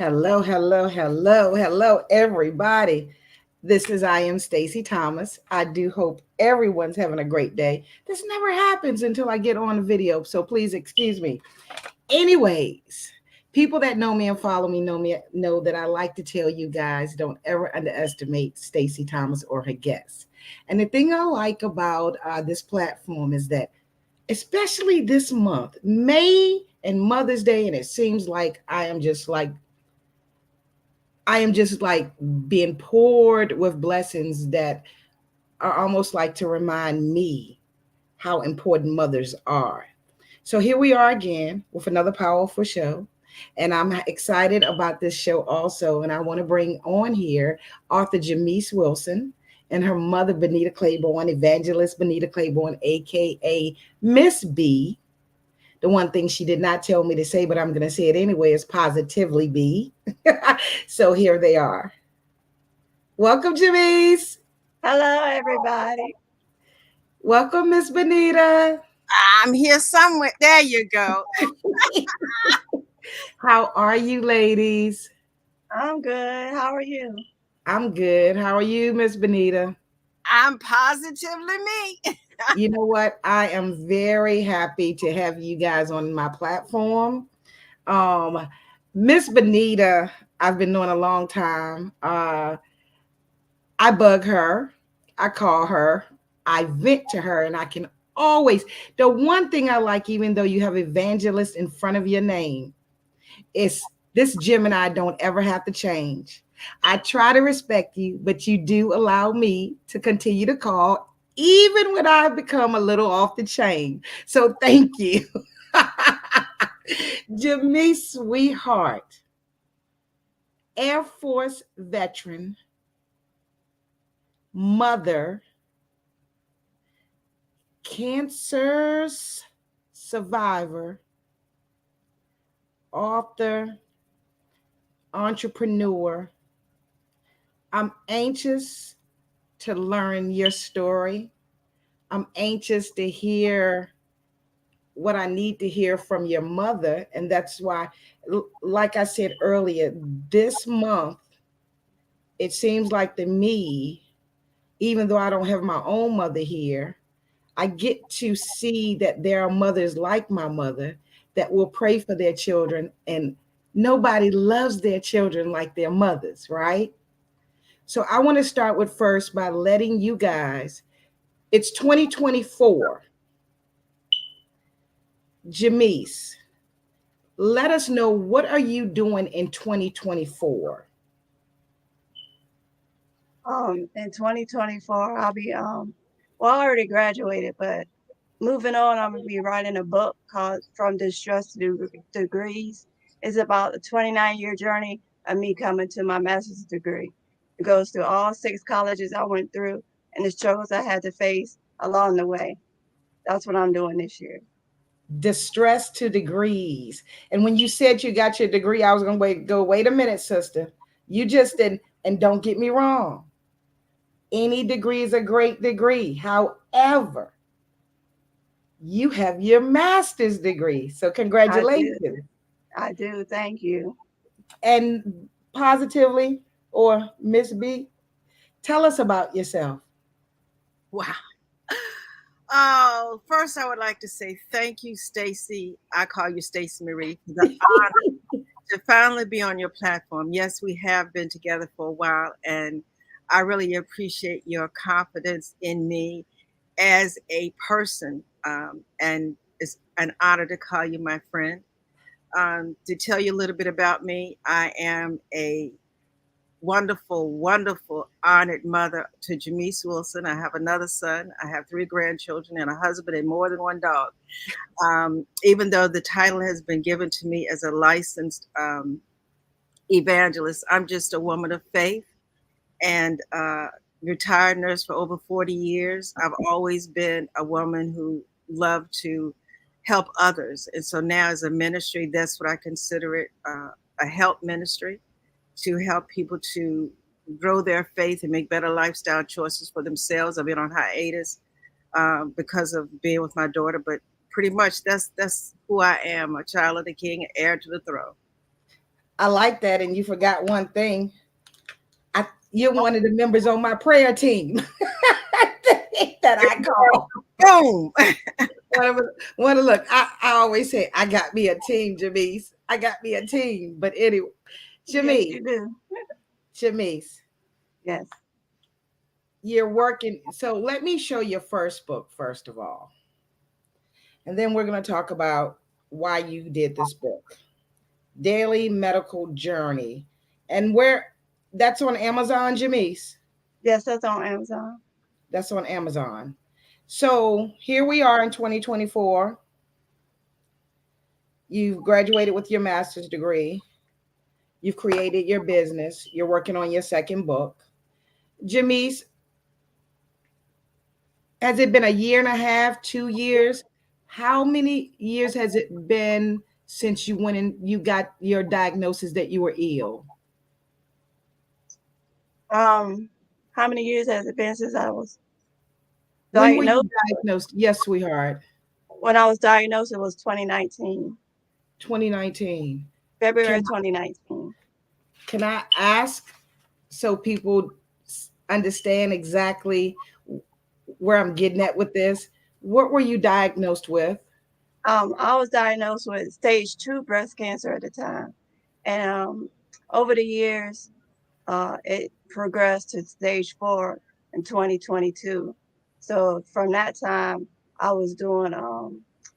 Hello, hello, hello, hello, everybody. This is I am Stacey Thomas. I do hope everyone's having a great day. This never happens until I get on the video, so please excuse me. Anyways, people that know me and follow me know that I like to tell you guys don't ever underestimate Stacey Thomas or her guests. And the thing I like about this platform is that, especially this month, May and Mother's Day, and it seems like I am just like being poured with blessings that are almost like to remind me how important mothers are. So here we are again with another powerful show. And I'm excited about this show also. And I want to bring on here author Jamise Wilson and her mother, Bonita Claiborne, evangelist Bonita Claiborne, aka Miss B. The one thing she did not tell me to say, but I'm going to say it anyway, is positively B. So here they are. Welcome, Jamise. Hello, everybody. Welcome, Miss Bonita. I'm here somewhere. There you go. How are you, ladies? I'm good. How are you? I'm good. How are you, Miss Bonita? I'm positively me. You know what? I am very happy to have you guys on my platform. Um, Miss Bonita, I've been knowing a long time. I bug her, I call her, I vent to her, and I can always. The one thing I like, even though you have evangelist in front of your name, is this Gemini don't ever have to change. I try to respect you, but you do allow me to continue to call, even when I've become a little off the chain. So thank you. Jimmy, sweetheart, Air Force veteran, mother, cancer's survivor, author, entrepreneur. I'm anxious to learn your story. I'm anxious to hear what I need to hear from your mother. And that's why, like I said earlier, this month, it seems like to me, even though I don't have my own mother here, I get to see that there are mothers like my mother that will pray for their children, and nobody loves their children like their mothers, right? So I want to start with first by letting you guys, it's 2024. Jamise, let us know, what are you doing in 2024? In 2024, I'll be well, I already graduated, but moving on, I'm gonna be writing a book called From Distress to Degrees. It's about the 29-year journey of me coming to my master's degree. It goes through all 6 colleges I went through and the struggles I had to face along the way. That's what I'm doing this year. Distress to degrees. And when you said you got your degree, I was going to wait a minute, sister. You just didn't, and don't get me wrong. Any degree is a great degree. However, you have your master's degree. So I do. congratulations. I do. Thank you. And positively, or Miss B, tell us about yourself. Wow. Oh, first I would like to say thank you, Stacey. I call you Stacey Marie, for the honor to finally be on your platform. Yes, we have been together for a while, and I really appreciate your confidence in me as a person. And it's an honor to call you my friend. To tell you a little bit about me, I am a wonderful, wonderful, honored mother to Jamise Wilson. I have another son. I have 3 grandchildren and a husband and more than one dog. Even though the title has been given to me as a licensed evangelist, I'm just a woman of faith and retired nurse for over 40 years. I've always been a woman who loved to help others. And so now, as a ministry, that's what I consider it, a help ministry, to help people to grow their faith and make better lifestyle choices for themselves. I've been on hiatus because of being with my daughter, but pretty much that's who I am, a child of the King, heir to the throne. I like that. And you forgot one thing. You're one of the members on my prayer team that I call. Boom. One of, one of look, I always say I got me a team, Jamise. I got me a team. But anyway, Yes, Jamise, you do. Jamise, Yes. you're working. So let me show your first book first of all, and then we're going to talk about why you did this book, Daily Medical Journey, and where that's on Amazon, Jamise. Yes, that's on Amazon. That's on Amazon. So here we are in 2024. You've graduated with your master's degree. You've created your business. You're working on your second book. Jamise, has it been a year and a half, 2 years? How many years has it been since you went and you got your diagnosis that you were ill? Um, how many years has it been since I was When were you diagnosed? diagnosed? Yes, sweetheart. When I was diagnosed, it was 2019, 2019. February Can 2019. can I ask so people understand exactly where I'm getting at with this? What were you diagnosed with? I was diagnosed with stage 2 breast cancer at the time, and over the years, it progressed to stage 4 in 2022. So from that time, I was doing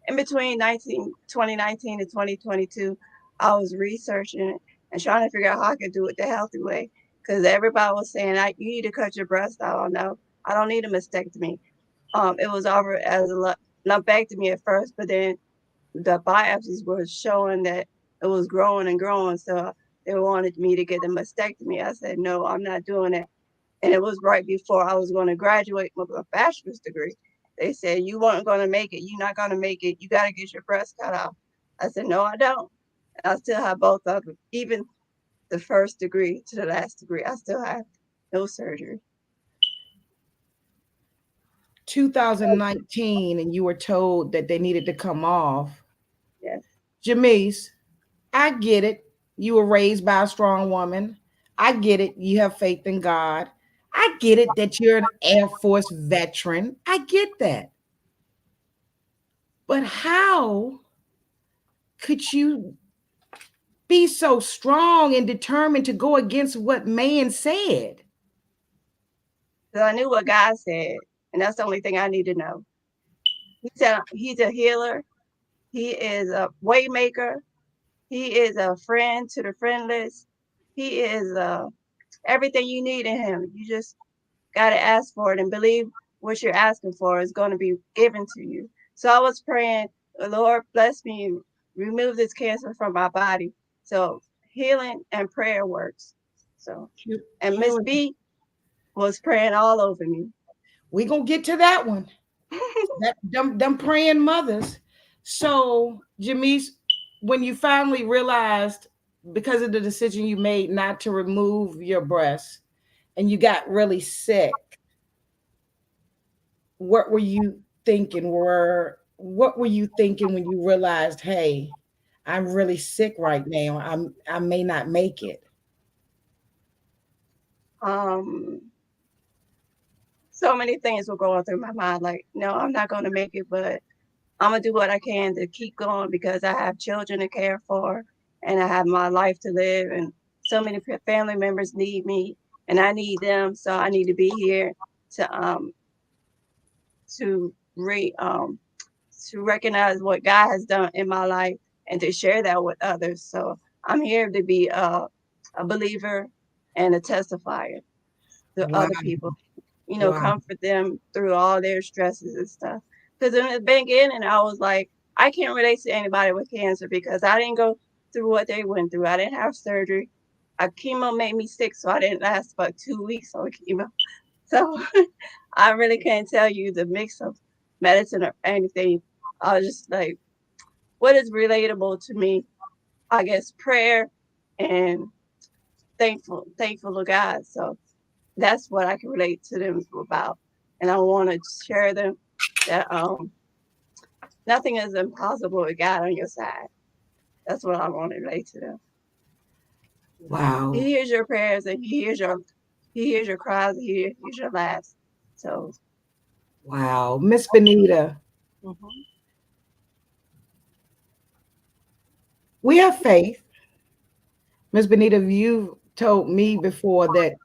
in between 2019 and 2022, I was researching and trying to figure out how I could do it the healthy way. Because everybody was saying, you need to cut your breast out. No, I don't need a mastectomy. It was offered as a lumpectomy at first, but then the biopsies were showing that it was growing and growing. So they wanted me to get a mastectomy. I said, no, I'm not doing it. And it was right before I was going to graduate with a bachelor's degree. They said, you weren't going to make it. You're not going to make it. You got to get your breast cut out. I said, no, I don't. I still have both of them. Even the first degree to the last degree, I still have no surgery. 2019, and you were told that they needed to come off. Yes. Jamise, I get it. You were raised by a strong woman. I get it. You have faith in God. I get it that you're an Air Force veteran. I get that. But how could you be so strong and determined to go against what man said? So I knew what God said, and that's the only thing I need to know. He said he's a healer. He is a waymaker. He is a friend to the friendless. He is everything you need in him. You just got to ask for it and believe what you're asking for is going to be given to you. So I was praying, Lord, bless me, remove this cancer from my body. So healing and prayer works. So, and Miss Healing. B was praying all over me. We're going to get to that one. Them praying mothers. So, Jamise, when you finally realized because of the decision you made not to remove your breast and you got really sick, what were you thinking? What were you thinking when you realized, hey, I'm really sick right now. I may not make it. um, so many things were going through my mind. Like, no, I'm not going to make it, but I'm gonna do what I can to keep going because I have children to care for and I have my life to live and so many family members need me and I need them. So I need to be here to to re to recognize what God has done in my life and to share that with others. So I'm here to be a believer and a testifier to Wow. other people, Wow. comfort them through all their stresses and stuff. Because in the beginning, I was like, I can't relate to anybody with cancer because I didn't go through what they went through. I didn't have surgery. Chemo made me sick, so I didn't last but 2 weeks on chemo. So I really can't tell you the mix of medicine or anything. I was just like, what is relatable to me? I guess prayer and thankful to God. So that's what I can relate to them about. And I want to share them that nothing is impossible with God on your side. That's what I want to relate to them. Wow. He hears your prayers and he hears your cries, he hears your laughs. So Wow. Miss Bonita, Mhm. we have faith. Miss Bonita, you told me before that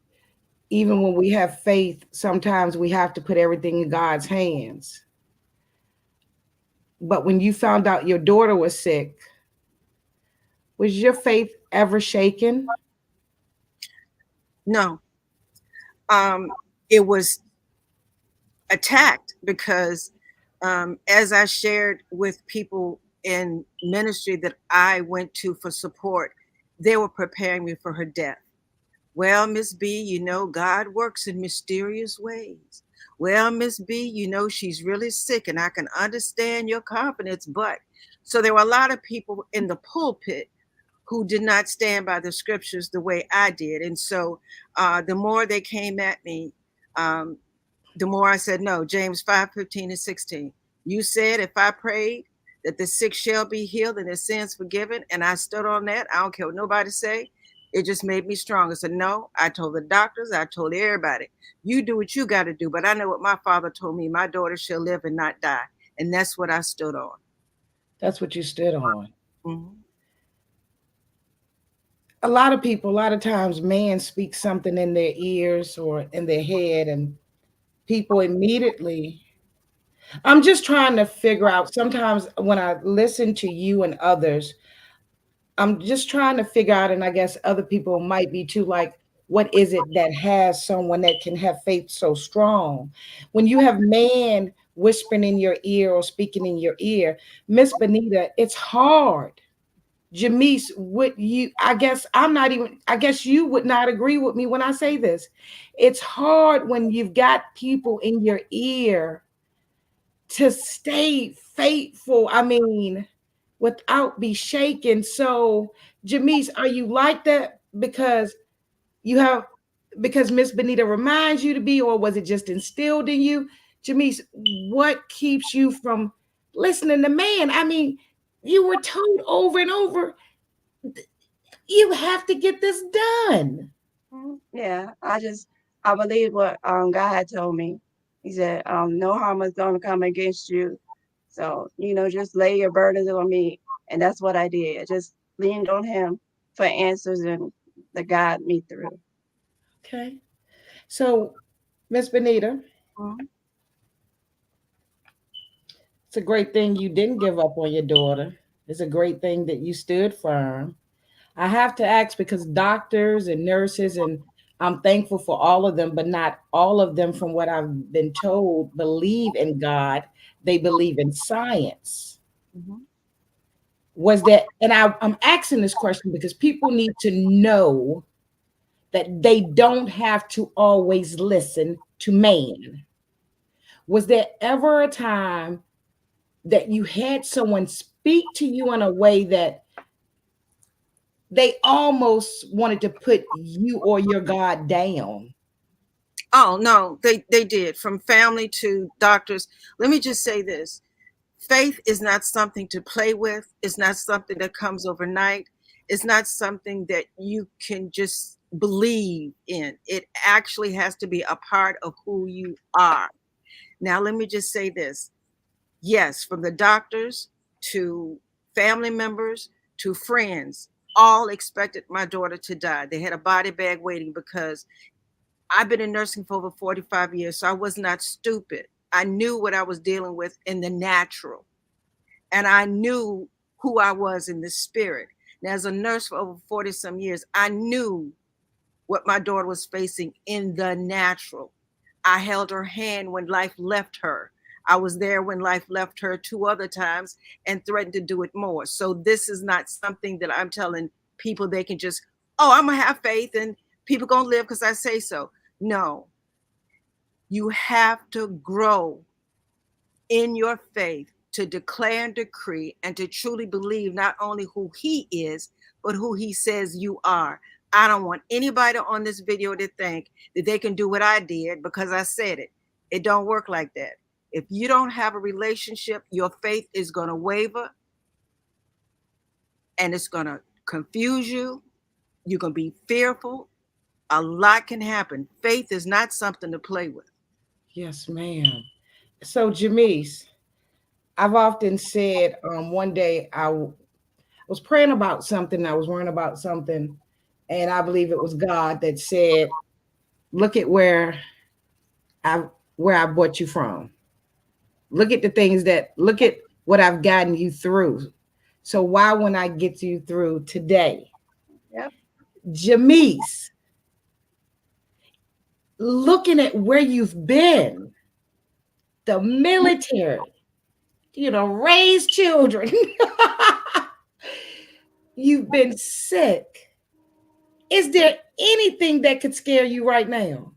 even when we have faith, sometimes we have to put everything in God's hands. But when you found out your daughter was sick, was your faith ever shaken? No, um, it was attacked because, as I shared with people in ministry that I went to for support, they were preparing me for her death. Well, Miss B, God works in mysterious ways. Well, Miss B, she's really sick and I can understand your confidence, but so there were a lot of people in the pulpit who did not stand by the scriptures the way I did. And so the more they came at me, um, the more I said, no, James 5:15 and 16. You said if I prayed that the sick shall be healed and their sins forgiven, and I stood on that, I don't care what nobody say. It just made me stronger. I said, no, I told the doctors, I told everybody, you do what you got to do. But I know what my father told me, my daughter shall live and not die. And that's what I stood on. That's what you stood on. Mm-hmm. A lot of people, a lot of times, man speaks something in their ears or in their head, and people immediately. I'm just trying to figure out sometimes when I listen to you and others, I'm just trying to figure out, and I guess other people might be too, like, what is it that has someone that can have faith so strong? When you have man whispering in your ear or speaking in your ear, Miss Bonita, it's hard. Jamise, would you, I guess I'm not even, I guess you would not agree with me when I say this. It's hard when you've got people in your ear to stay faithful. I mean, without be shaken. So, Jamise, are you like that because you have because Miss Benita reminds you to be, or was it just instilled in you? Jamise, what keeps you from listening to man? I mean, you were told over and over, you have to get this done. yeah, I believe what God had told me. He said, no harm is gonna come against you. So, just lay your burdens on me. And that's what I did. I just leaned on him for answers and the guide me through. Okay. So, Miss Benita, Mm-hmm. it's a great thing you didn't give up on your daughter. It's a great thing that you stood firm. I have to ask because doctors and nurses, and I'm thankful for all of them, but not all of them, from what I've been told, believe in God. They believe in science. Mm-hmm. Was that, and I'm asking this question because people need to know that they don't have to always listen to man. Was there ever a time that you had someone speak to you in a way that they almost wanted to put you or your God down? Oh no, they did, from family to doctors. Let me just say this: faith is not something to play with. It's not something that comes overnight. It's not something that you can just believe in. It actually has to be a part of who you are. Now, let me just say this: yes, from the doctors to family members to friends, all expected my daughter to die. They had a body bag waiting because I've been in nursing for over 45 years, so I was not stupid. I knew what I was dealing with in the natural, and I knew who I was in the spirit. Now, as a nurse for over 40 some years, I knew what my daughter was facing in the natural. I held her hand when life left her. I was there when life left her two other times and threatened to do it more. So, this is not something that I'm telling people they can just, oh, I'm going to have faith and people going to live because I say so. No, you have to grow in your faith to declare and decree and to truly believe not only who he is, but who he says you are. I don't want anybody on this video to think that they can do what I did because I said it. It don't work like that. If you don't have a relationship, your faith is going to waver and it's going to confuse you You're going to be fearful. A lot can happen. Faith is not something to play with. Yes, ma'am. So, Jamise, I've often said, one day was praying about something, I was worrying about something, and I believe it was God that said, "Look at I where I brought you from. Look at what I've gotten you through. So why wouldn't I get you through today?" Yep. Jamise, looking at where you've been, the military, raised children, you've been sick. Is there anything that could scare you right now?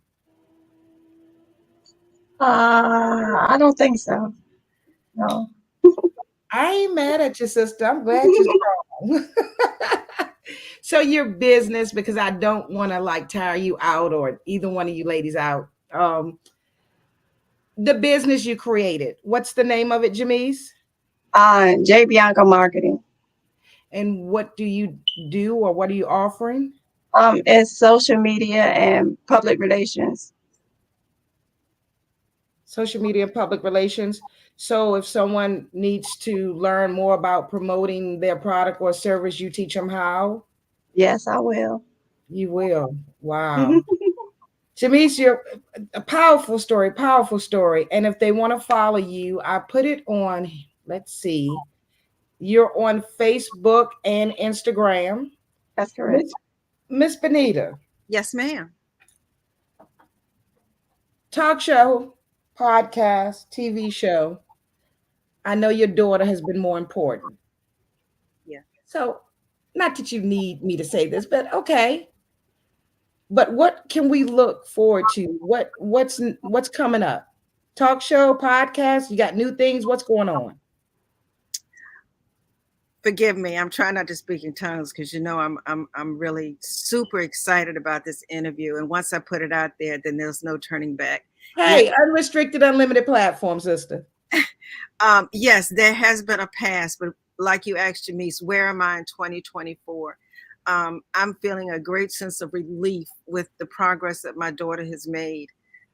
I don't think so. No. I ain't mad at your sister. I'm glad you're strong. So your business, because I don't want to like tire you out or either one of you ladies out. The business you created, what's the name of it, Jamise? J Bianca Marketing. And what do you do, or what are you offering? It's social media and public relations. Social media and public relations. So if someone needs to learn more about promoting their product or service, you teach them how? Yes, I will. You will. Wow. Jamise, you're a powerful story, powerful story. And if they want to follow you, I put it on, let's see, you're on Facebook and Instagram. That's correct. Miss Bonita, Yes, ma'am. talk show, podcast, TV show. I know your daughter has been more important. Yeah. So, not that you need me to say this, but okay. But what can we look forward to? What's coming up? Talk show, podcast. You got new things. What's going on? Forgive me. I'm trying not to speak in tongues because I'm really super excited about this interview. And once I put it out there, then there's no turning back. Yeah. Hey, unrestricted, unlimited platform, sister. Yes, there has been a past, but like you asked Jamise, where am I in 2024? I'm feeling a great sense of relief with the progress that my daughter has made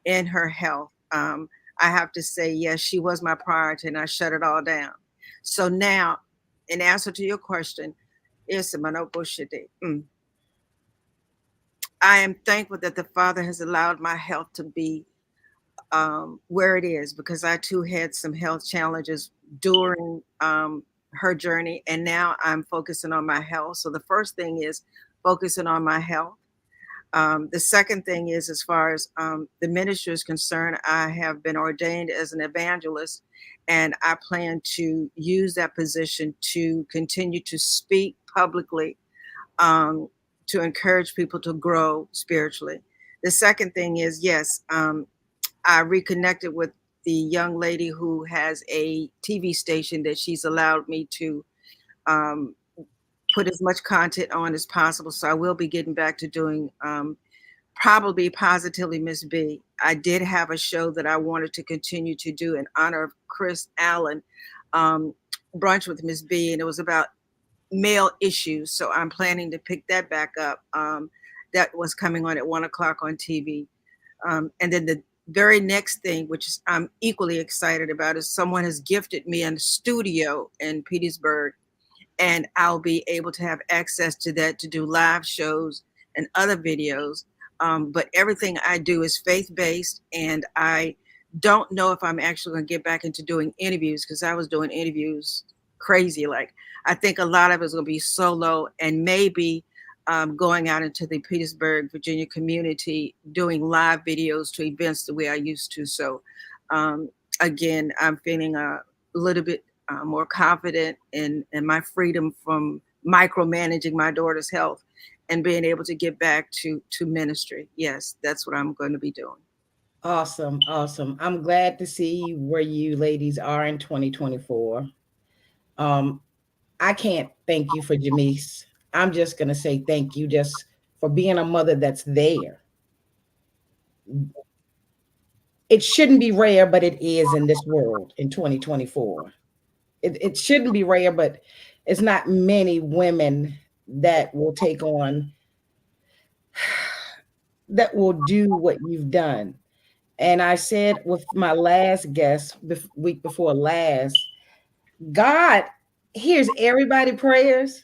in her health. I have to say, yes, she was my priority, and I shut it all down. So now, in answer to your question, is I am thankful that the Father has allowed my health to be where it is, because I too had some health challenges during her journey, and now I'm focusing on my health. So the first thing is focusing on my health. The second thing is, as far as the ministry is concerned, I have been ordained as an evangelist, and I plan to use that position to continue to speak publicly, um, to encourage people to grow spiritually. The second thing is, yes, I reconnected with the young lady who has a TV station that she's allowed me to um, put as much content on as possible. So I will be getting back to doing probably Positively Miss B. I did have a show that I wanted to continue to do in honor of Chris Allen, um, Brunch with Miss B, and it was about male issues. So I'm planning to pick that back up. That was coming on at 1 o'clock on TV. And then the very next thing, which is I'm equally excited about, is someone has gifted me a studio in Petersburg, and I'll be able to have access to that to do live shows and other videos. But everything I do is faith based, and I don't know if I'm actually going to get back into doing interviews, because I was doing interviews crazy. Like, I think a lot of it's going to be solo, and maybe going out into the Petersburg, Virginia community, doing live videos to events the way I used to. So, um, again, I'm feeling a little bit more confident in my freedom from micromanaging my daughter's health and being able to get back to ministry. Yes, that's what I'm going to be doing. Awesome, awesome. I'm glad to see where you ladies are in 2024. Um, I can't thank you for Jamise. I'm just gonna say thank you just for being a mother that's there. It shouldn't be rare, but it is in this world in 2024. It shouldn't be rare, but it's not many women that will take on that will do what you've done. And I said with my last guest, week before last, God hears everybody prayers,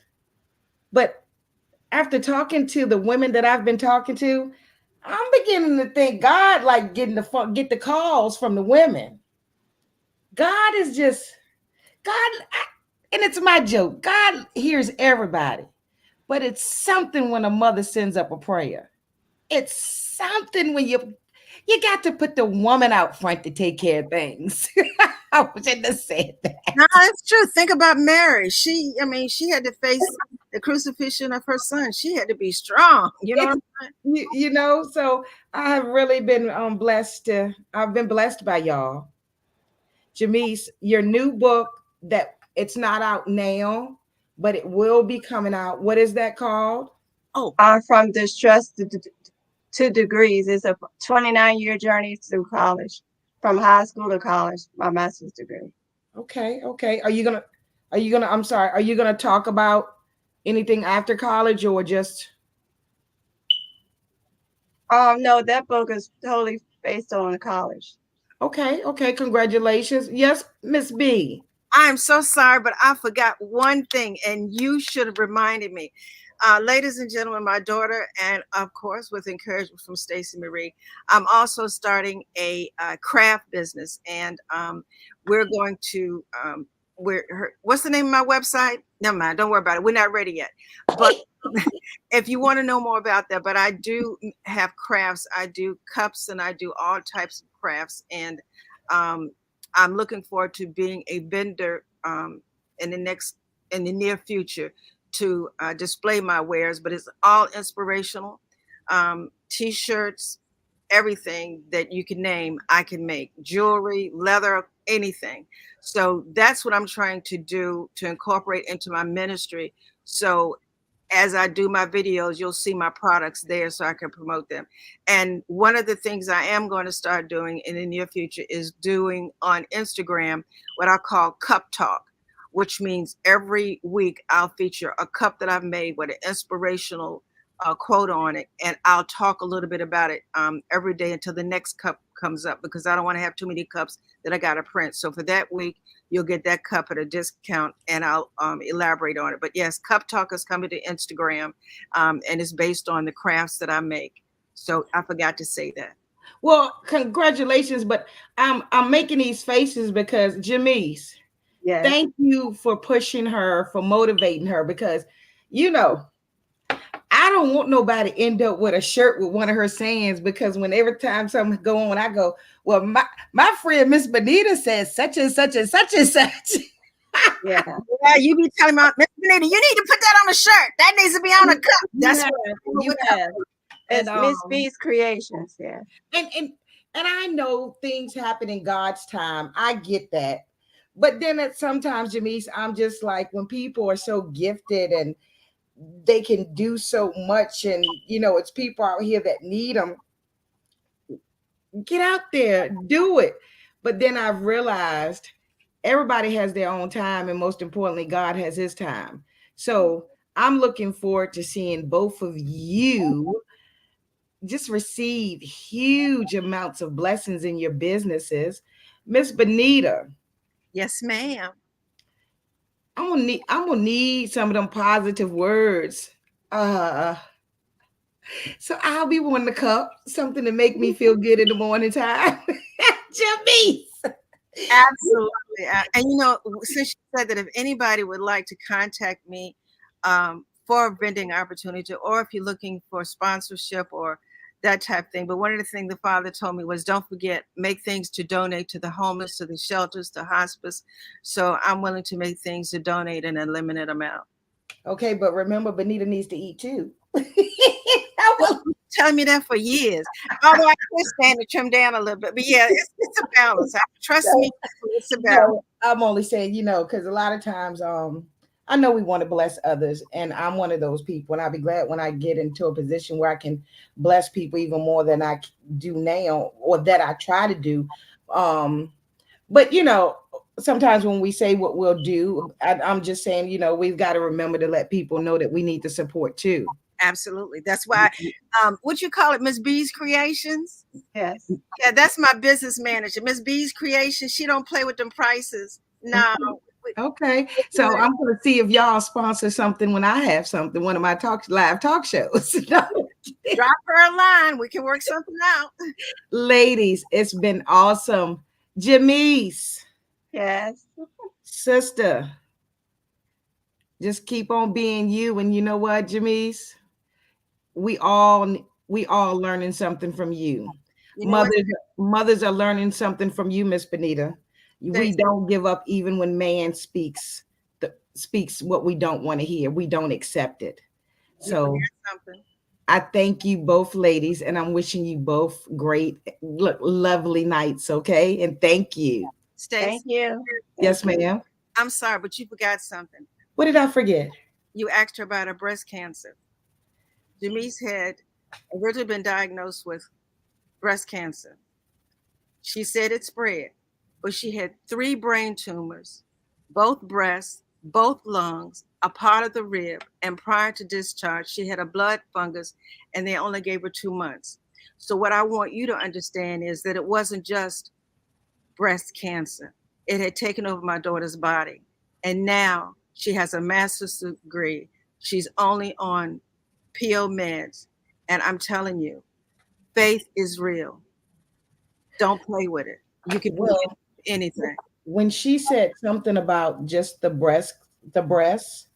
but after talking to the women that I've been talking to, I'm beginning to think God like get the calls from the women. God is just and it's my joke. God hears everybody, but it's something when a mother sends up a prayer. It's something when you got to put the woman out front to take care of things. I shouldn't have said that. No, it's true. Think about Mary. I mean, she had to face the crucifixion of her son. She had to be strong. You know what It's, I'm saying? so I have really been blessed I've been blessed by y'all. Jamise, your new book that it's not out now, but it will be coming out. What is that called? Oh, From distress to degrees. It's a 29-year journey through college, from high school to college, my master's degree. Okay, okay. I'm sorry, are you gonna talk about anything after college or just No, that book is totally based on college. okay, okay, congratulations. Yes, Miss B. I'm so sorry, but I forgot one thing, and you should have reminded me. Ladies and gentlemen, my daughter, and of course, with encouragement from Stacey Marie, I'm also starting a craft business, and we're going to. What's the name of my website? Never mind. Don't worry about it. We're not ready yet. But if you want to know more about that, but I do have crafts. I do cups, and I do all types of crafts, and um, I'm looking forward to being a vendor in the next in the near future to display my wares. But it's all inspirational. T-shirts, everything that you can name, I can make. Jewelry, leather, anything. So that's what I'm trying to do to incorporate into my ministry. So as I do my videos, you'll see my products there so I can promote them. And one of the things I am going to start doing in the near future is doing on Instagram what I call cup talk, which means every week I'll feature a cup that I've made with an inspirational quote on it. And I'll talk a little bit about it every day until the next cup comes up, because I don't want to have too many cups that I got to print. So for that week, you'll get that cup at a discount, and I'll elaborate on it. But yes, Cup Talk is coming to Instagram, and it's based on the crafts that I make. So I forgot to say that. Well, congratulations, but I'm making these faces because Jamise, Yes. thank you for pushing her, for motivating her, because you know I don't want nobody to end up with a shirt with one of her sayings, because when every time something go on, I go, well, my friend Miss Bonita says such and such and such and such. Yeah. Yeah, you be telling me, Miss Bonita, you need to put that on a shirt. That needs to be on a cup. That's have, what you have. And It's Miss B's Creations. Yeah. and and and I know things happen in God's time. I get that. But then at sometimes, Jamise, I'm just like, when people are so gifted and they can do so much, and it's people out here that need them, get out there, do it. But then I've realized everybody has their own time, and most importantly, God has his time. So I'm looking forward to seeing both of you just receive huge amounts of blessings in your businesses. Miss Bonita, Yes, ma'am. I'm gonna need some of them positive words. Uh so I'll be wanting a cup, something to make me feel good in the morning time. Jimmy. Absolutely. And since you said that if anybody would like to contact me for a vending opportunity, or if you're looking for sponsorship or that type of thing. But one of the things the father told me was, don't forget, make things to donate to the homeless, to the shelters, to hospice. So I'm willing to make things to donate in a limited amount. Okay, but remember, Bonita needs to eat too. Well, you've been telling me that for years. Although I could stand to trim down a little bit. But yeah, it's a balance. Trust me, it's a balance. No, I'm only saying, because a lot of times, I know we want to bless others, and I'm one of those people, and I'll be glad when I get into a position where I can bless people even more than I do now, or that I try to do. But sometimes when we say what we'll do, I'm just saying, we've got to remember to let people know that we need the support too. Absolutely. That's why, what you call it, Miss B's Creations? Yes. Yeah, that's my business manager. Miss B's Creations. She don't play with them prices. No. Okay, so I'm going to see if y'all sponsor something when I have something, one of my live talk shows. No. Drop her a line. We can work something out. Ladies, it's been awesome. Jamise, Yes. sister, just keep on being you. And you know what, Jamise? We all we all learning something from you. You know what, Mothers are learning something from you, Miss Bonita. We Stacey? don't give up even when man speaks what we don't want to hear. We don't accept it. You So forgot something. I thank you both, ladies, and I'm wishing you both great, lovely nights. Okay, and thank you. Stacey, Thank you. Thank Yes, you. ma'am. I'm sorry, but you forgot something. What did I forget? You asked her about her breast cancer. Jamise had originally been diagnosed with breast cancer. She said it spread, but she had 3 brain tumors, both breasts, both lungs, a part of the rib, and prior to discharge, she had a blood fungus, and they only gave her 2 months. So, what I want you to understand is that it wasn't just breast cancer, it had taken over my daughter's body. And now she has a master's degree. She's only on PO meds. And I'm telling you, faith is real. Don't play with it. You can do Well, anything. when she said something about just the breasts,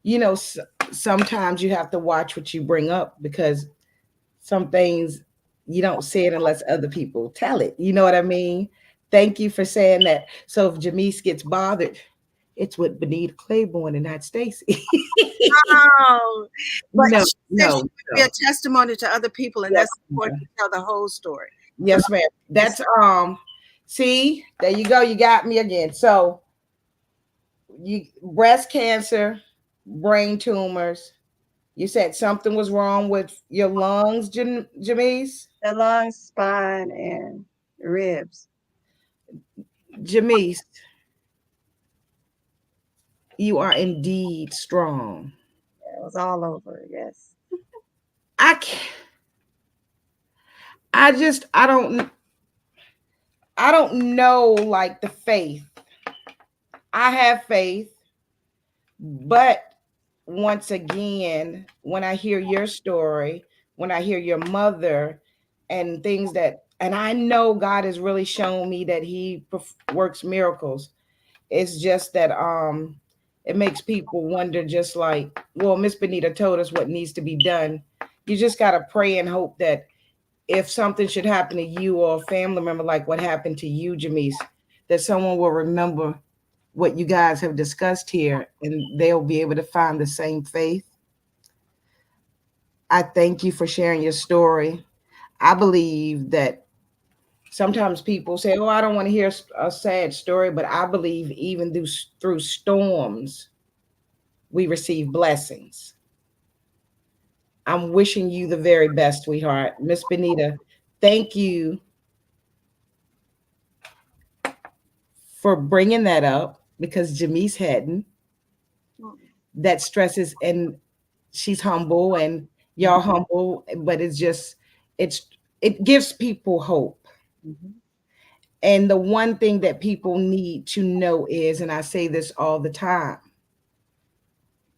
you know, sometimes you have to watch what you bring up because some things you don't say it unless other people tell it. You know what I mean? Thank you for saying that. So if Jamise gets bothered, it's with Bonita Claiborne and not Stacey. Oh, but No, she said she no, would be no. a testimony to other people, and Yes, that's important ma'am. to tell the whole story. So Yes, ma'am. That's see, there you go. You got me again. So you breast cancer, brain tumors. You said something was wrong with your lungs, Jamise? The lungs, spine, and ribs. Jamise, you are indeed strong. It was all over. Yes. I can't, I don't know like the faith. I have faith, but once again, when I hear your story, when I hear your mother and things that, and I know God has really shown me that He works miracles. It's just that it makes people wonder, just like, well, Miss Bonita told us what needs to be done. You just gotta pray and hope that if something should happen to you or a family member like what happened to you, Jamise, that someone will remember what you guys have discussed here and they'll be able to find the same faith. I thank you for sharing your story. I believe that sometimes people say, "Oh, I don't want to hear a sad story," but I believe even through storms, we receive blessings. I'm wishing you the very best, sweetheart. Miss Benita, thank you for bringing that up because Jamise hadn't. That stresses, and she's humble and y'all humble, but it's it gives people hope. Mhm. And the one thing that people need to know is, and I say this all the time,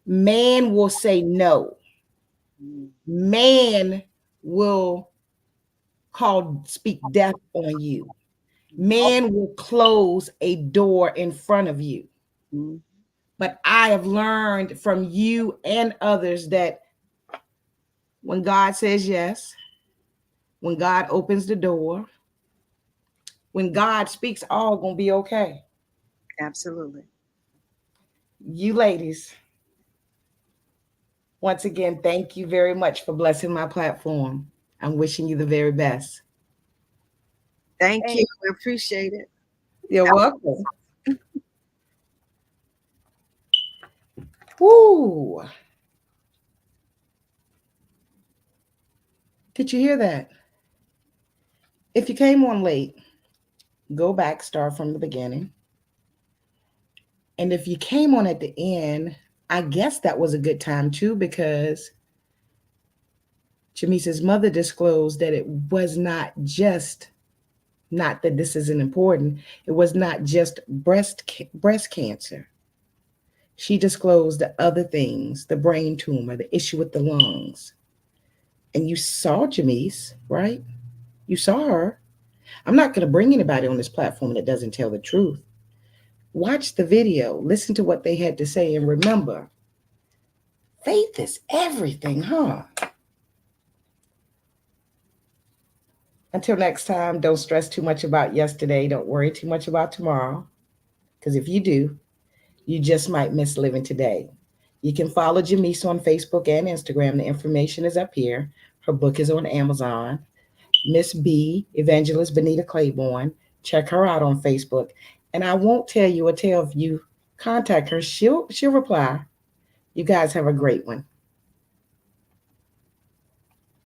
man will say no. Man will speak death on you. Man will close a door in front of you. Mhm. But I have learned from you and others that when God says yes, when God opens the door, when God speaks, all gonna be okay. Absolutely. You ladies, once again, thank you very much for blessing my platform. I'm wishing you the very best. Thank you. Thank We appreciate it. You're welcome. Woo! Did you hear that? If you came on late, go back, start from the beginning. And if you came on at the end, I guess that was a good time too, because Jamisa's mother disclosed that it was not just, not that this isn't important, it was not just breast cancer. She disclosed the other things, the brain tumor, the issue with the lungs. And you saw Jamise, right? You saw her. I'm not going to bring anybody on this platform that doesn't tell the truth. Watch the video, listen to what they had to say, and remember, faith is everything, huh? Until next time, don't stress too much about yesterday. Don't worry too much about tomorrow. Because if you do, you just might miss living today. You can follow Jamise on Facebook and Instagram. The information is up here. Her book is on Amazon. Miss B, Evangelist Bonita Claiborne. Check her out on Facebook. And I won't tell you or tell if you contact her. She'll reply. You guys have a great one.